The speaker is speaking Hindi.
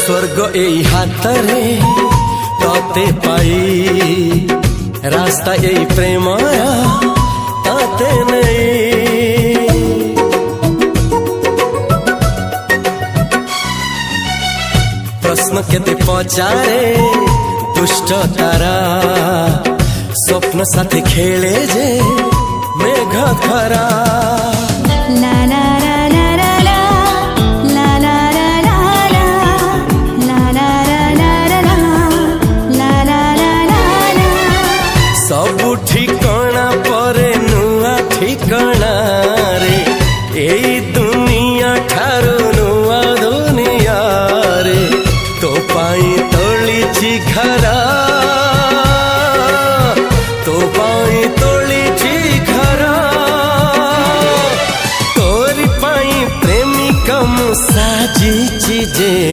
स्वर्ग एई हातरे तते पाई रास्ता एई प्रेमया ताते नहीं। प्रश्न केते पचारे दुष्ट तारा स्वप्न साथी खेले जे मेघ खरा। सबु ठिकाना परे नुआ ठिकाना रे एई दुनिया ठारू नुआ दुनिया रे। तो पाई तोलिछि घरा तो पाई तोलिछि घरा तोरी पाई प्रेमिका मु साजिछि जे।